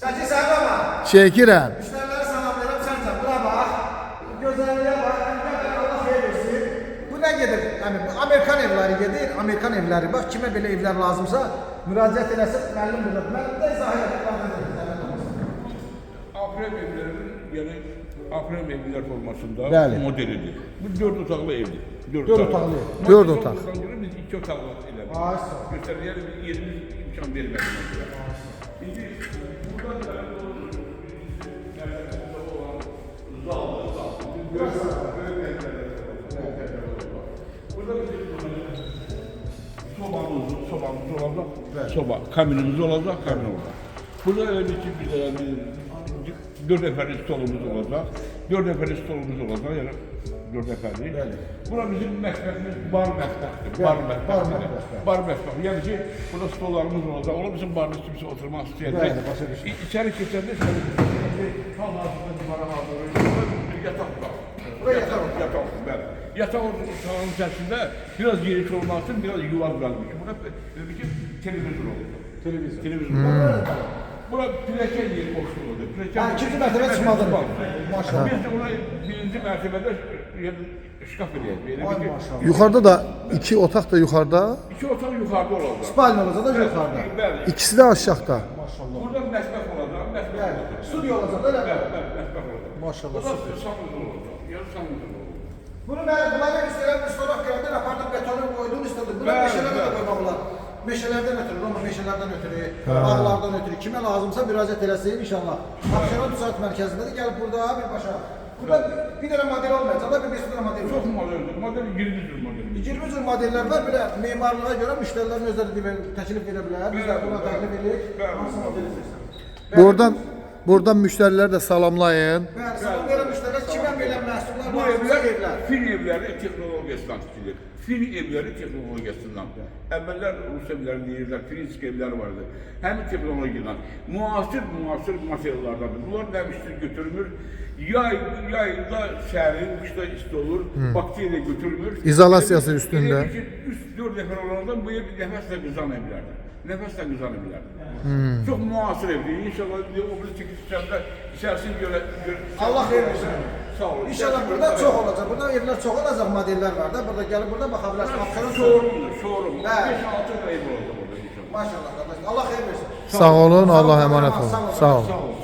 Çəkil sağlama. Çəkirəm. Müştəriləri salamlayıram, sən buna bax. Gözəlliyə bax, Allah xeyir versin. Bu nə gedir? Amerikan evləri gedir, Amerikan evləri. Bax, kimə belə evlər lazımsa, müraciət eləsin, müəllim burada. Müəllim də izah edir. Aprem evlərinin, yəni Aprem evlər formasında Bəli. modelidir. Bu 4 otaqlı evdir. 4 otaqlı ev. 4 otaq. Biz 2 otaqlı elədik. Ay sağ ol. Göstəriyəli bir yerimiz imkan vermədi. İndi burada da burada bizim sobamız olacaq, soba, kaminimiz olacaq, kamin olacaq. Burada öyle bir 4 nəfərlik stolumuz olacaq, 4 nəfərlik stolumuz olacaq, yəni 4 nəfərlik. Bura bizim mətbəximiz bar mətbəxdir, bar mətbəx. Yəni ki, burada stollarımız olacaq, ola bizim barda kimsə oturmaq istəyəcək. İçəri keçəndə tam altında divara hazırlayır, bir yataq var. Yataq, bəli. Yataq otağının içərisində biraz geniş olmaq üçün biraz yuvar qalmış. Burada televizor olacaq. Televizor. Bura piləkən yeri boşluğudur. İkinci mərtəbə çıxmadır. Maşallah. Biz də ona birinci mərtəbədə şkaf eləyəcəyik. Yuxarıda da 2 otaq da yuxarıda. 2 otaq yuxarıda olacaq. Spalni olacaq da yuxarıda. Bəli. İkisi də aşağıda. Burada mətbəx olacaq, mətbəx olacaq. Studiyo olacaq da elə. Bəli, mətbəx olacaq. Maşallah. Burada sanuzul olacaq. Yarı sanuzul olacaq. Bunu bunları istəyirəm, üstəlik qıraqdan apardım, betonu qoydum, istədim. Bunu meşələrdə də qoymaq olar. Meşələrdən ötürü, Roma meşələrdən ötürü, bağlardan ötürü. Kimə lazımsa müraciət eləsin inşallah. Abşeron saat mərkəzindədir, gəlib burada birbaşa. Burada bir dənə model olmayacaq da, bir dənə model Çox var. modeldir, model 20 cür model. 20 cür modellər var, belə memarlığa görə müştərilərin özləri təklif edə bilər. Biz də buna təklif edirik. Hansı modeli istəyirsən? Buradan müştərilər də salamlayın. Bəli, salam verən müştərilər kimə belə məhsullar Bu lazımsa evlər evlər. fil evləri texnologiyasından tikilir. Fil evləri texnologiyasından. Əvvəllər Rus evləri deyirlər, Frinsk evləri vardı. Həmin texnologiyadan. Müasir materiallardadır. Bunlar nəmişdir götürülmür. Yayda sərin, qışda isti olur, bakteriya götürülmür. İzolasiyası üstündə. Elə ki, 3-4 nəfər olanlardan bu ev nəfəslə qızan evlərdir. Nəfəslə qızan evlərdir. Çox müasir evdir. İnşallah o bir çəkilişlərdə içərisini görə... Allah xeyir versin. Sağ olun. İnşallah burada çox olacaq. Burada evlər çox olacaq, modellər var da. Burada gəlib burada baxa bilərsən. Abşeron Showroom. 5-6 ev olacaq orada inşallah. Maşallah qardaş. Allah xeyir versin. Sağ olun, Allah əmanət olun. Sağ olun. Sağ olun.